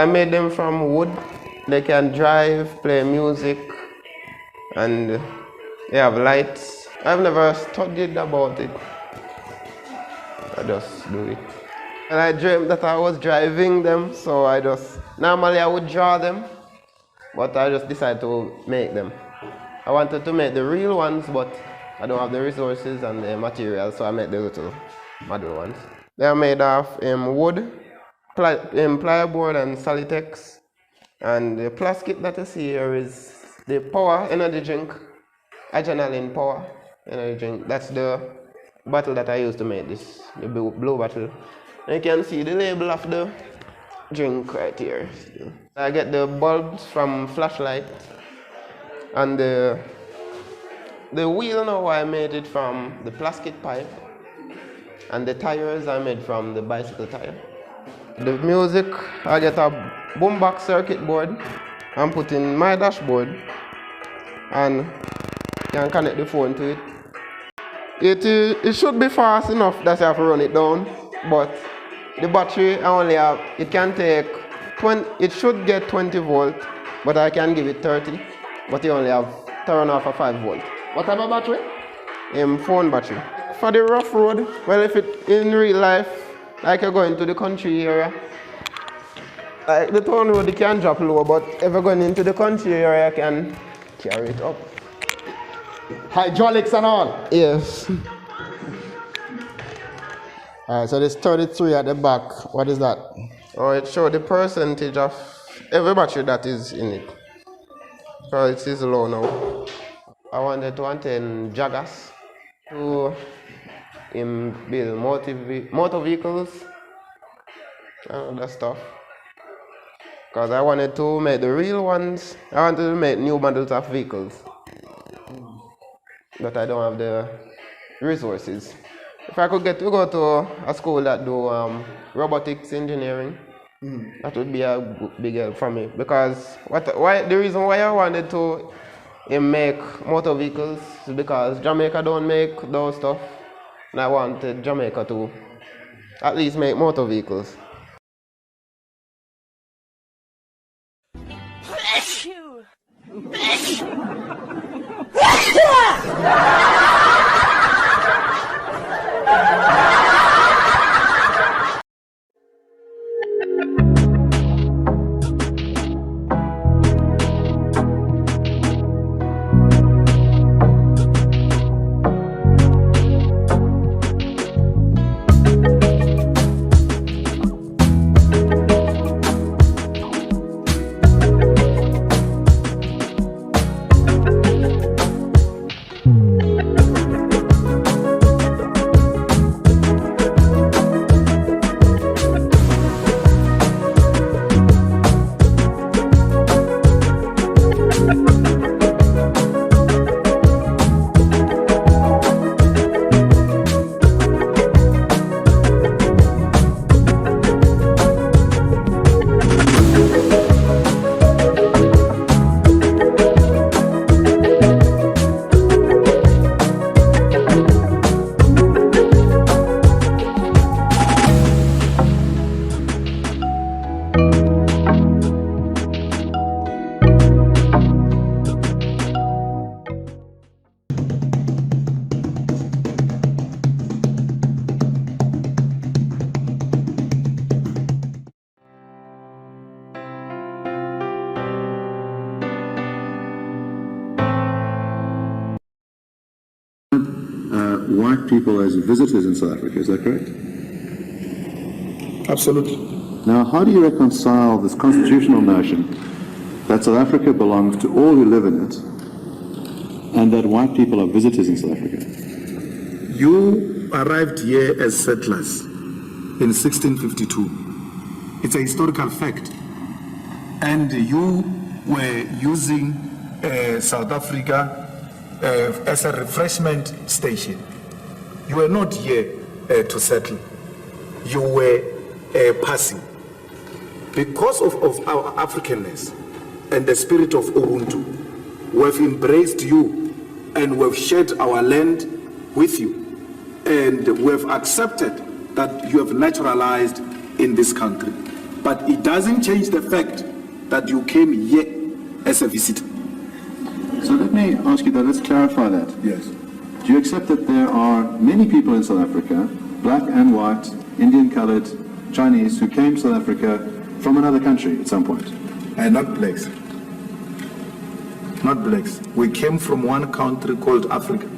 I made them from wood. They can drive, play music, and they have lights. I've never studied about it. I just do it. And I dreamed that I was driving them, so normally I would draw them, but I just decided to make them. I wanted to make the real ones, but I don't have the resources and the materials, so I made the little model ones. They are made of wood, plywood and Solitex. And the plastic that you see here is the power energy drink, adrenaline power energy drink. That's the bottle that I used to make this, the blue bottle. And you can see the label of the drink right here. I get the bulbs from flashlight, and the wheel now I made it from the plastic pipe, and the tires I made from the bicycle tire. The music, I get a boombox circuit board and put in my dashboard, and can connect the phone to it. It should be fast enough that you have to run it down, but the battery I only have, it can take 20, it should get 20 volt, but I can give it 30, but you only have turn off a 5 volt. What type of battery? Phone battery. For the rough road, well, if it in real life, like you're going to the country area, like the town road, you can drop low, but if you're going into the country area, you can carry it up. Hydraulics and all? Yes. Alright, so there's 33 at the back. What is that? Oh, it shows the percentage of every battery that is in it. So it is low now. I wanted to attain joggers to build motor vehicles and other stuff. Because I wanted to make the real ones. I wanted to make new models of vehicles. But I don't have the resources. If I could get to go to a school that do robotics engineering, that would be a big help for me. Because the reason why I wanted to make motor vehicles is because Jamaica don't make those stuff. And I wanted Jamaica to at least make motor vehicles. White people as visitors in South Africa, is that correct? Absolutely. Now, how do you reconcile this constitutional notion that South Africa belongs to all who live in it, and that white people are visitors in South Africa? You arrived here as settlers in 1652. It's a historical fact. And you were using South Africa as a refreshment station. You were not here to settle. You were passing. Because of our Africanness and the spirit of Ubuntu, we have embraced you and we have shared our land with you. And we have accepted that you have naturalized in this country. But it doesn't change the fact that you came here as a visitor. So let me ask you that, let's clarify that. Yes. Do you accept that there are many people in South Africa, black and white, Indian colored, Chinese, who came to South Africa from another country at some point? And not blacks. Not blacks. We came from one country called Africa.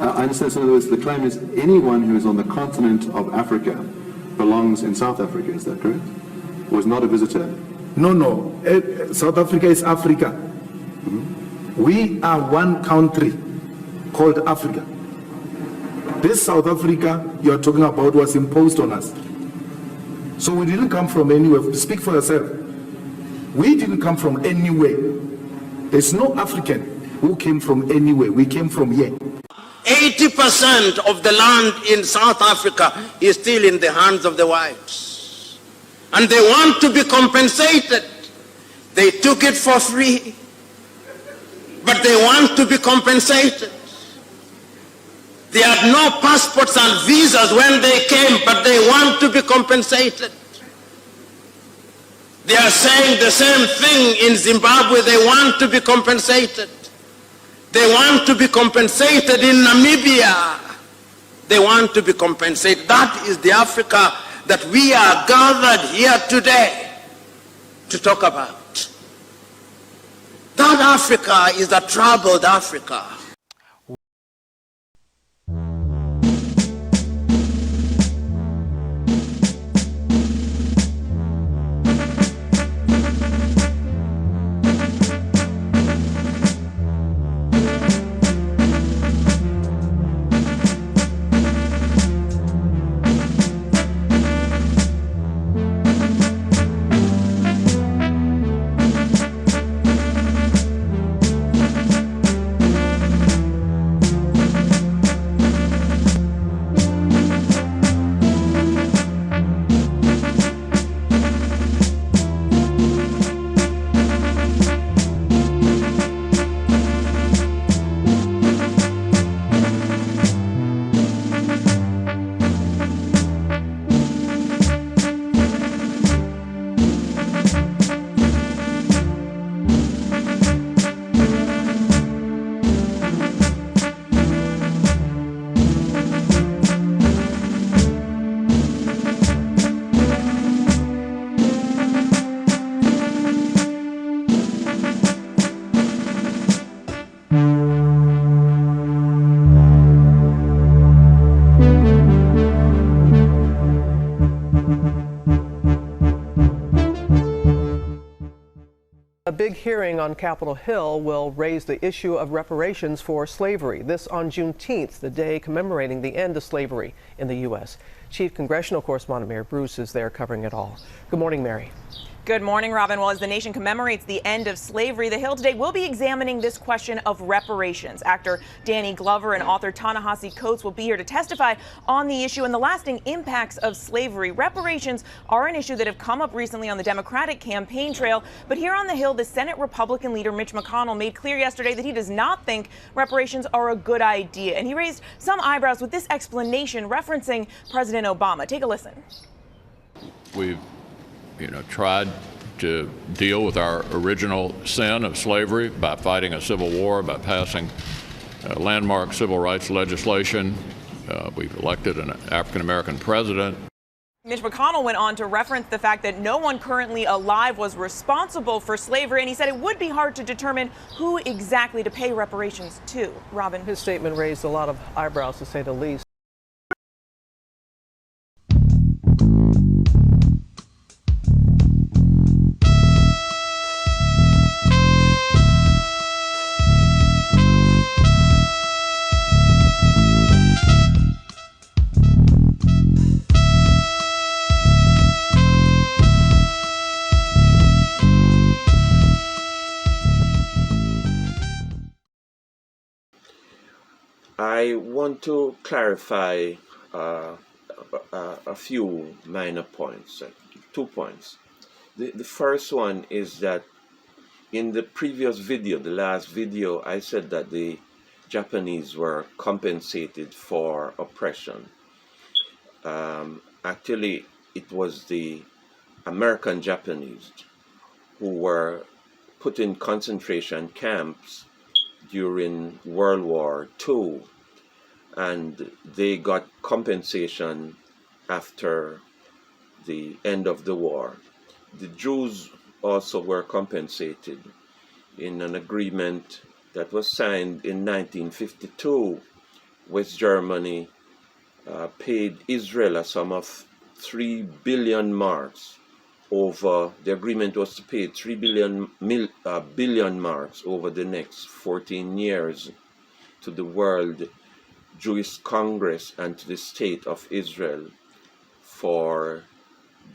I understand. So in other words, the claim is anyone who is on the continent of Africa belongs in South Africa, is that correct? Or is not a visitor? No. South Africa is Africa. We are one country called Africa. This South Africa you are talking about was imposed on us. So we didn't come from anywhere. Speak for yourself. We didn't come from anywhere. There's no African who came from anywhere. We came from here. 80% of the land in South Africa is still in the hands of the whites. And they want to be compensated. They took it for free, but they want to be compensated. They had no passports and visas when they came, but they want to be compensated. They are saying the same thing in Zimbabwe. They want to be compensated. They want to be compensated in Namibia. They want to be compensated. That is the Africa that we are gathered here today to talk about. That Africa is a troubled Africa. A big hearing on Capitol Hill will raise the issue of reparations for slavery. This on Juneteenth, the day commemorating the end of slavery in the U.S. Chief Congressional Correspondent Mary Bruce is there covering it all. Good morning, Mary. Good morning, Robin. Well, as the nation commemorates the end of slavery, the Hill today will be examining this question of reparations. Actor Danny Glover and author Ta-Nehisi Coates will be here to testify on the issue and the lasting impacts of slavery. Reparations are an issue that have come up recently on the Democratic campaign trail. But here on the Hill, the Senate Republican leader Mitch McConnell made clear yesterday that he does not think reparations are a good idea. And he raised some eyebrows with this explanation referencing President Obama. Take a listen. We've tried to deal with our original sin of slavery by fighting a civil war, by passing landmark civil rights legislation. We've elected an African-American president. Mitch McConnell went on to reference the fact that no one currently alive was responsible for slavery, and he said it would be hard to determine who exactly to pay reparations to. Robin. His statement raised a lot of eyebrows, to say the least. I want to clarify a few minor points, 2 points. The first one is that in the previous video, the last video, I said that the Japanese were compensated for oppression. Actually, it was the American Japanese who were put in concentration camps during World War II, and they got compensation after the end of the war. The Jews also were compensated in an agreement that was signed in 1952. West Germany paid Israel a sum of 3 billion marks over, the agreement was to pay 3 billion marks over the next 14 years to the World Jewish Congress and to the State of Israel for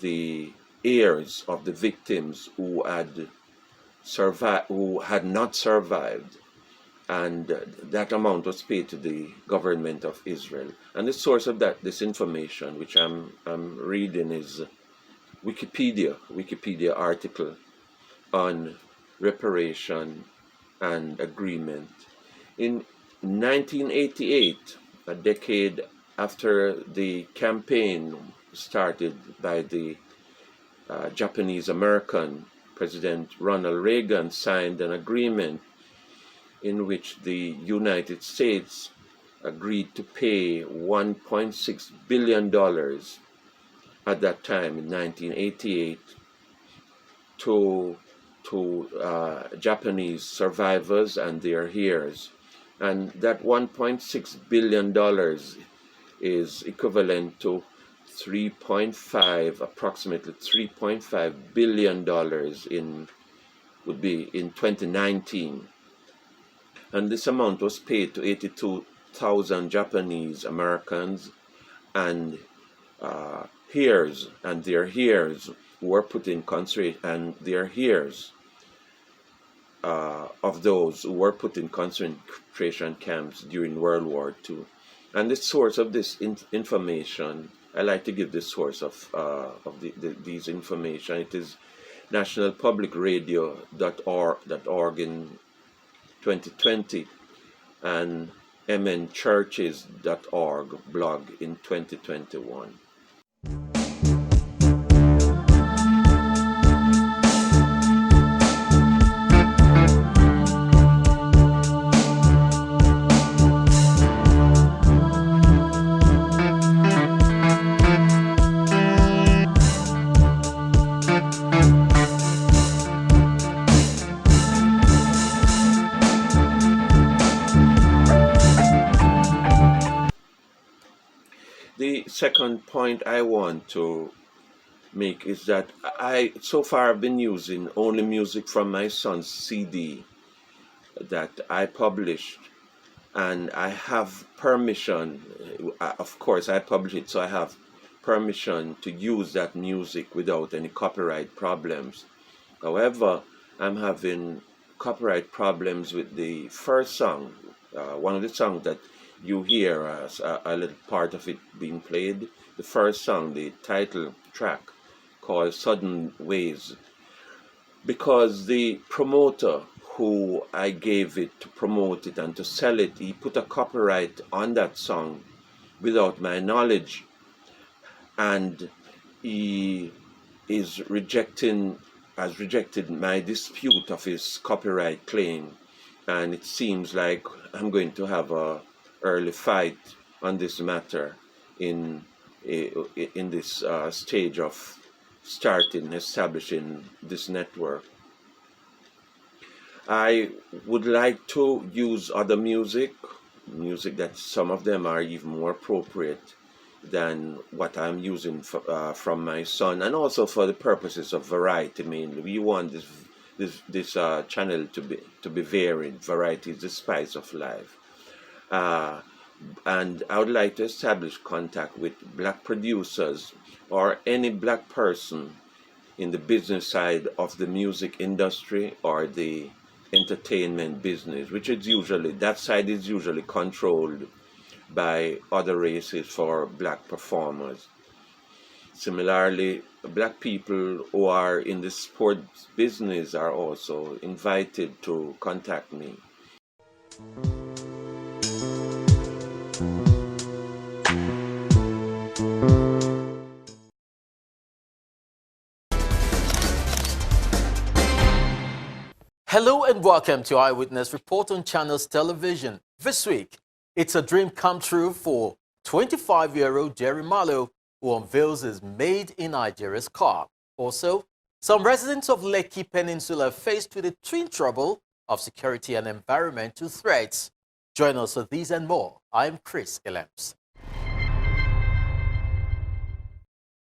the heirs of the victims who had not survived, and that amount was paid to the government of Israel. And the source of this information, which I'm reading, is Wikipedia article on reparation and agreement. In 1988, a decade after the campaign started by the Japanese American, President Ronald Reagan signed an agreement in which the United States agreed to pay $1.6 billion at that time in 1988 to Japanese survivors and their heirs. And that $1.6 billion is equivalent to approximately $3.5 billion would be in 2019. And this amount was paid to 82,000 Japanese Americans and heirs and their heirs who were put in concentration, and their heirs of those who were put in concentration camps during World War II. And the source of this information, I like to give the source of these information. It is nationalpublicradio.org in 2020 and mnchurches.org blog in 2021. The second point I want to make is that so far I've been using only music from my son's CD that I published, and I have permission, of course I publish it, so I have permission to use that music without any copyright problems. However, I'm having copyright problems with the first song, one of the songs that you hear as a little part of it being played. The first song, the title track, called Sudden Ways, because the promoter who I gave it to promote it and to sell it, he put a copyright on that song without my knowledge, and he has rejected my dispute of his copyright claim, and it seems like I'm going to have a early fight on this matter in this stage of establishing this network. I would like to use other music that some of them are even more appropriate than what I'm using from my son, and also for the purposes of variety mainly. We want this channel to be varied. Variety is the spice of life. And I would like to establish contact with black producers or any black person in the business side of the music industry or the entertainment business, that side is usually controlled by other races for black performers. Similarly, black people who are in the sports business are also invited to contact me. Hello and welcome to Eyewitness Report on Channels Television. This week, it's a dream come true for 25-year-old Jerry Malo, who unveils his made-in-Nigeria's car. Also, some residents of Lekki Peninsula are faced with the twin trouble of security and environmental threats. Join us for these and more. I'm Chris Elems.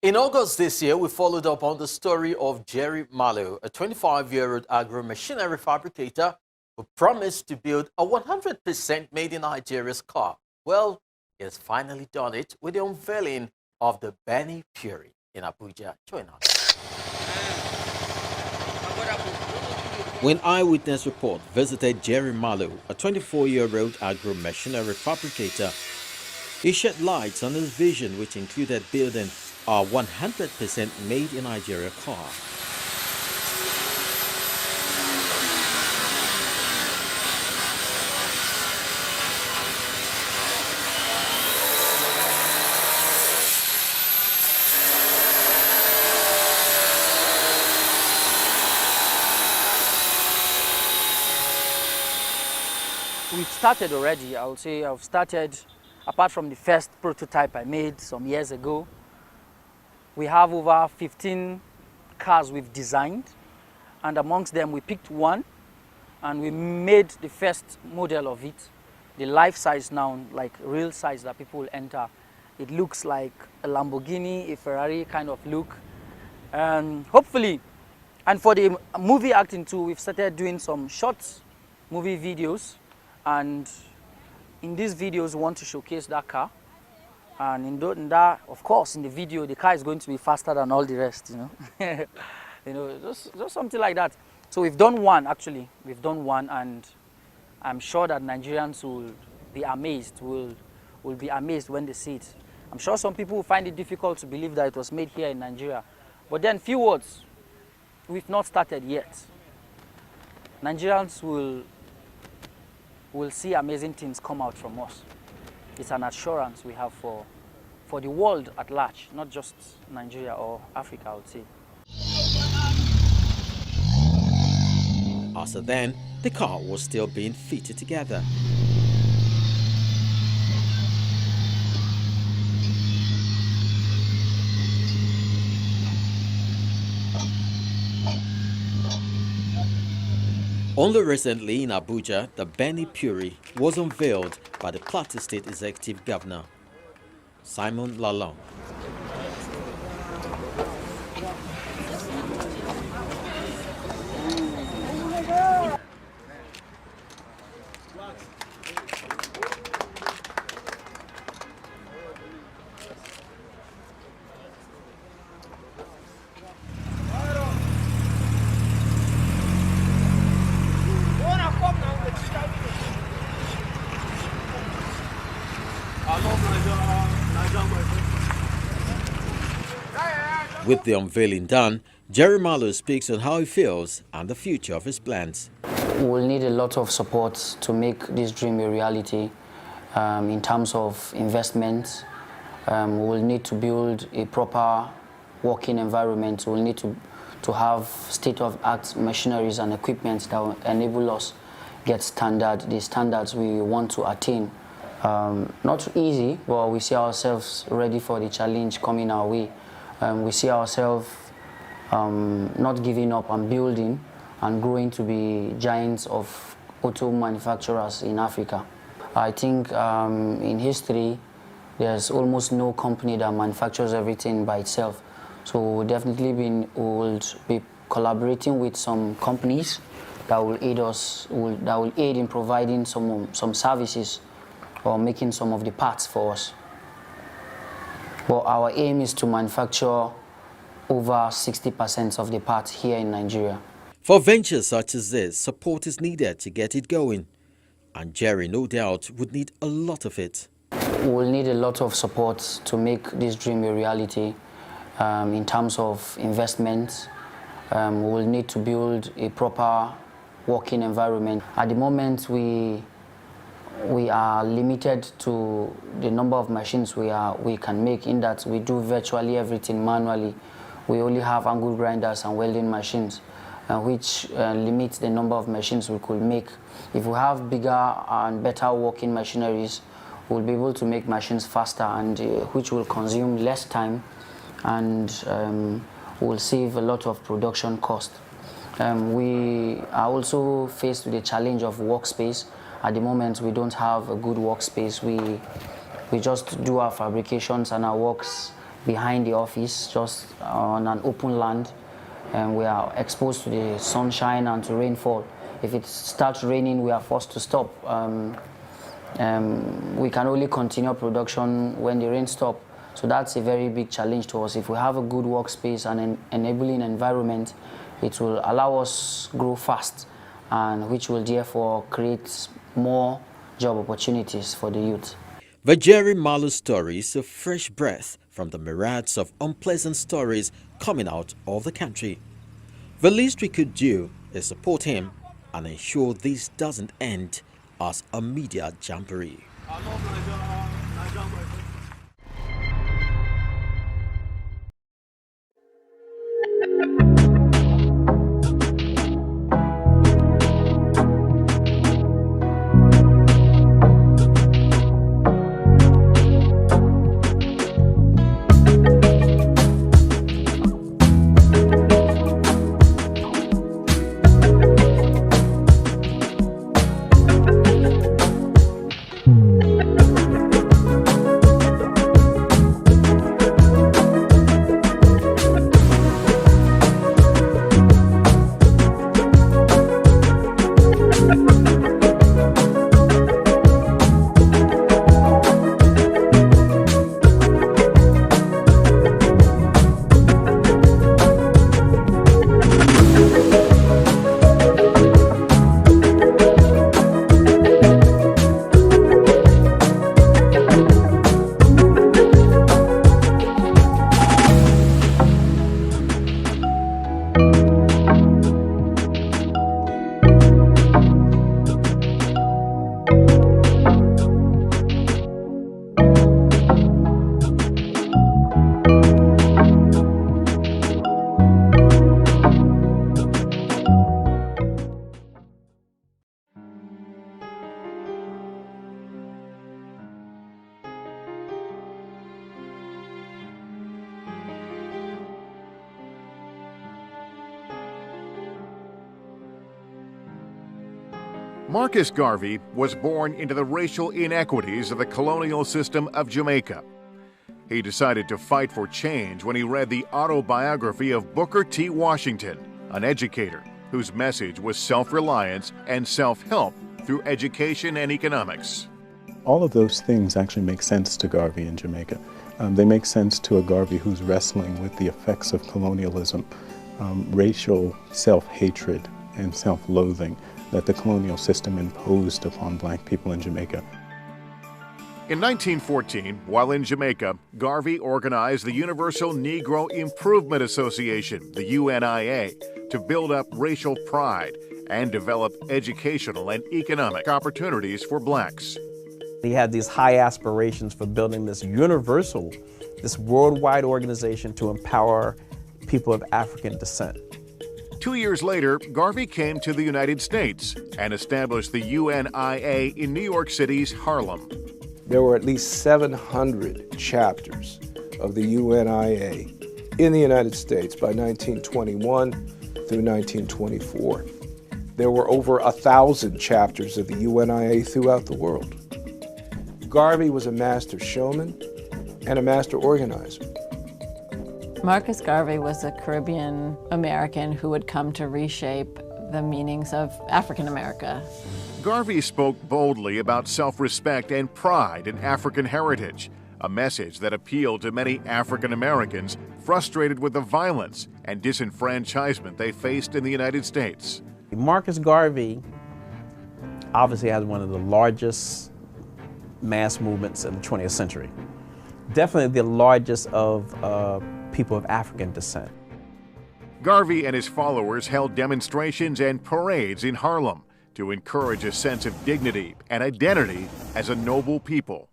In August this year, we followed up on the story of Jerry Malo, a 25-year-old agro-machinery fabricator who promised to build a 100% made-in-Nigeria's car. Well, he has finally done it with the unveiling of the Benny Puri in Abuja. Join us. When Eyewitness Report visited Jerry Malo, a 24-year-old agro-machinery fabricator, he shed light on his vision, which included building a 100% made-in-Nigeria car. We've started already. I would say I've started, apart from the first prototype I made some years ago. We have over 15 cars we've designed, and amongst them we picked one and we made the first model of it, the life size now, like real size that people will enter. It looks like a Lamborghini, a Ferrari kind of look. And hopefully, and for the movie acting too, we've started doing some short movie videos, and in these videos we want to showcase that car. And in that, of course, in the video, the car is going to be faster than all the rest, you know. Just something like that. So we've done one, actually. We've done one, and I'm sure that Nigerians will be amazed, will be amazed when they see it. I'm sure some people will find it difficult to believe that it was made here in Nigeria. But then, few words, we've not started yet. Nigerians will see amazing things come out from us. It's an assurance we have for the world at large, not just Nigeria or Africa, I would say. After then, the car was still being fitted together. Only recently in Abuja, the Benny Puri was unveiled by the Plateau State Executive Governor, Simon Lalong. With the unveiling done, Jerry Malo speaks on how he feels and the future of his plans. We'll need a lot of support to make this dream a reality in terms of investment. We'll need to build a proper working environment. We'll need to have state-of-the-art machineries and equipment that will enable us get the standards we want to attain. Not easy, but we see ourselves ready for the challenge coming our way. We see ourselves not giving up and building and growing to be giants of auto manufacturers in Africa. I think in history, there's almost no company that manufactures everything by itself. So we'll definitely we'll be collaborating with some companies that will aid us, that will aid in providing some services or making some of the parts for us. But our aim is to manufacture over 60% of the parts here in Nigeria. For ventures such as this, support is needed to get it going. And Jerry, no doubt, would need a lot of it. We'll need a lot of support to make this dream a reality in terms of investment. We'll need to build a proper working environment. At the moment, we are limited to the number of machines we can make, in that we do virtually everything manually. We only have angle grinders and welding machines. which limits the number of machines we could make. If we have bigger and better working machineries, we'll be able to make machines faster, and which will consume less time, and will save a lot of production cost. We are also faced with the challenge of workspace. At the moment, we don't have a good workspace. We just do our fabrications and our works behind the office, just on an open land, and we are exposed to the sunshine and to rainfall. If it starts raining, we are forced to stop. We can only continue production when the rain stops. So that's a very big challenge to us. If we have a good workspace and an enabling environment, it will allow us grow fast, and which will therefore create more job opportunities for the youth. The Jerry Malo story is a fresh breath from the myriads of unpleasant stories coming out of the country. The least we could do is support him and ensure this doesn't end as a media jamboree. Marcus Garvey was born into the racial inequities of the colonial system of Jamaica. He decided to fight for change when he read the autobiography of Booker T. Washington, an educator whose message was self-reliance and self-help through education and economics. All of those things actually make sense to Garvey in Jamaica. They make sense to a Garvey who's wrestling with the effects of colonialism, racial self-hatred and self-loathing that the colonial system imposed upon black people in Jamaica. In 1914, while in Jamaica, Garvey organized the Universal Negro Improvement Association, the UNIA, to build up racial pride and develop educational and economic opportunities for blacks. He had these high aspirations for building this universal, this worldwide organization to empower people of African descent. 2 years later, Garvey came to the United States and established the UNIA in New York City's Harlem. There were at least 700 chapters of the UNIA in the United States by 1921 through 1924. There were over 1,000 chapters of the UNIA throughout the world. Garvey was a master showman and a master organizer. Marcus Garvey was a Caribbean American who would come to reshape the meanings of African America. Garvey spoke boldly about self-respect and pride in African heritage, a message that appealed to many African Americans frustrated with the violence and disenfranchisement they faced in the United States. Marcus Garvey obviously has one of the largest mass movements in the 20th century. Definitely the largest of people of African descent. Garvey and his followers held demonstrations and parades in Harlem to encourage a sense of dignity and identity as a noble people.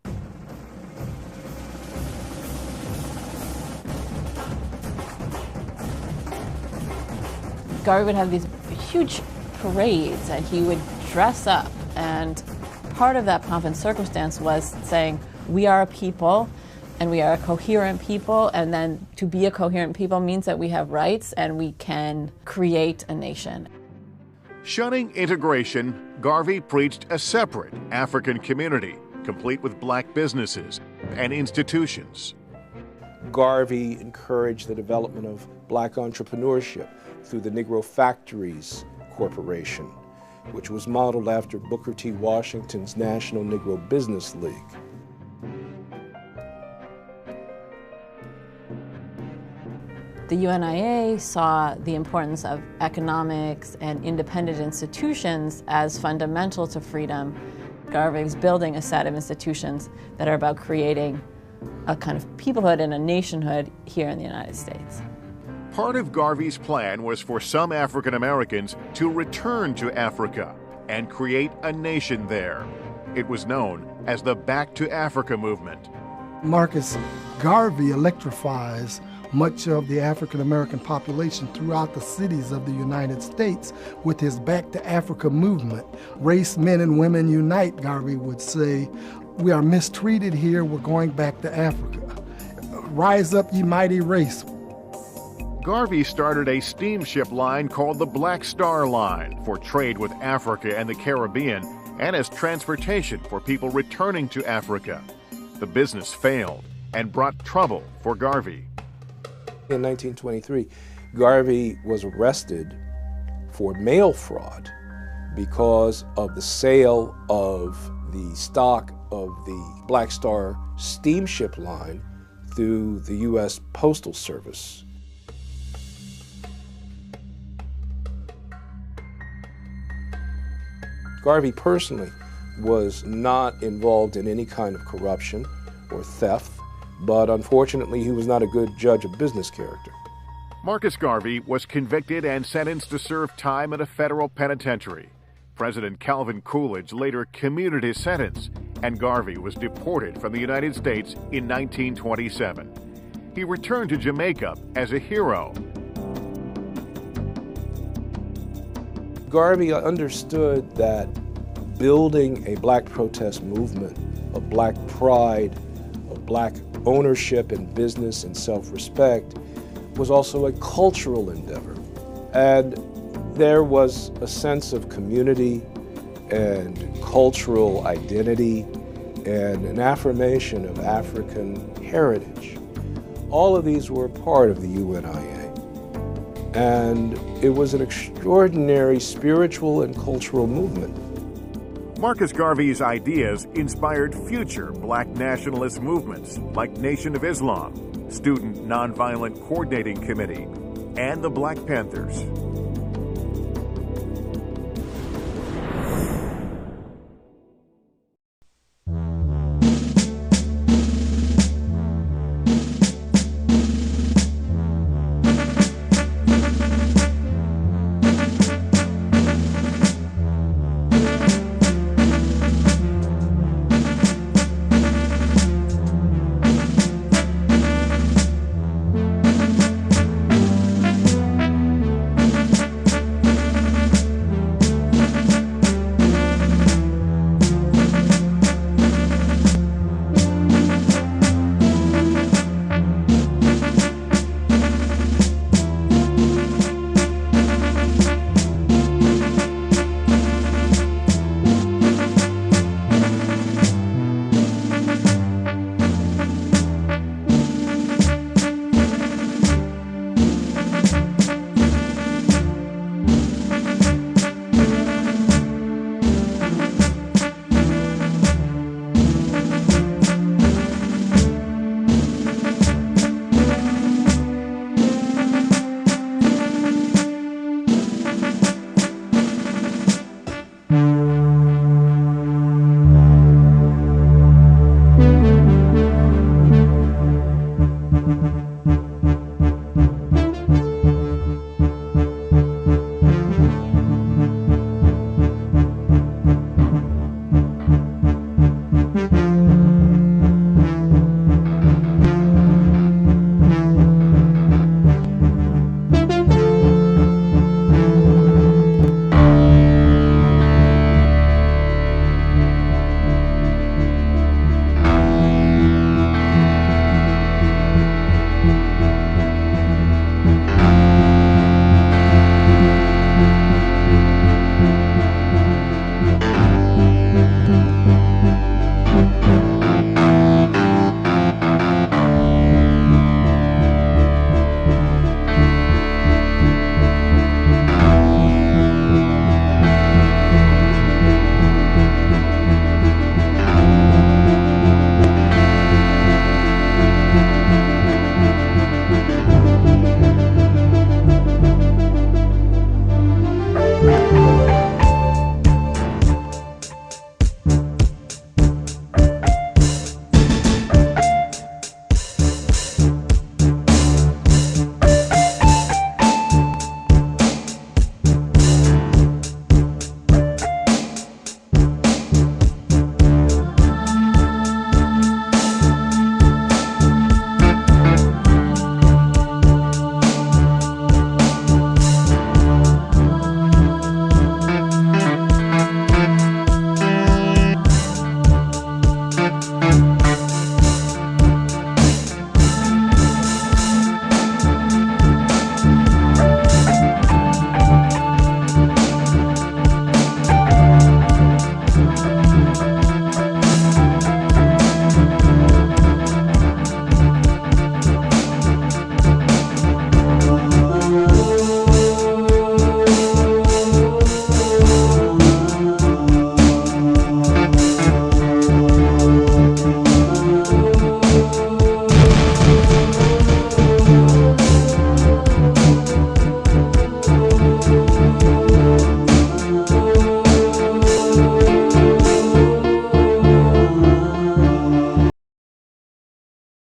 Garvey would have these huge parades and he would dress up, and part of that pomp and circumstance was saying, we are a people and we are a coherent people, and then to be a coherent people means that we have rights and we can create a nation. Shunning integration, Garvey preached a separate African community, complete with black businesses and institutions. Garvey encouraged the development of black entrepreneurship through the Negro Factories Corporation, which was modeled after Booker T. Washington's National Negro Business League. The UNIA saw the importance of economics and independent institutions as fundamental to freedom. Garvey was building a set of institutions that are about creating a kind of peoplehood and a nationhood here in the United States. Part of Garvey's plan was for some African Americans to return to Africa and create a nation there. It was known as the Back to Africa movement. Marcus Garvey electrifies much of the African American population throughout the cities of the United States with his Back to Africa movement. Race, men and women unite, Garvey would say. We are mistreated here, we're going back to Africa. Rise up, ye mighty race. Garvey started a steamship line called the Black Star Line for trade with Africa and the Caribbean, and as transportation for people returning to Africa. The business failed and brought trouble for Garvey. In 1923, Garvey was arrested for mail fraud because of the sale of the stock of the Black Star steamship line through the U.S. Postal Service. Garvey personally was not involved in any kind of corruption or theft, but unfortunately he was not a good judge of business character. Marcus Garvey was convicted and sentenced to serve time in a federal penitentiary. President Calvin Coolidge later commuted his sentence, and Garvey was deported from the United States in 1927. He returned to Jamaica as a hero. Garvey understood that building a black protest movement of black pride, of black ownership in business and self-respect was also a cultural endeavor. And there was a sense of community and cultural identity and an affirmation of African heritage. All of these were part of the UNIA. And it was an extraordinary spiritual and cultural movement. Marcus Garvey's ideas inspired future black nationalist movements like Nation of Islam, Student Nonviolent Coordinating Committee, and the Black Panthers.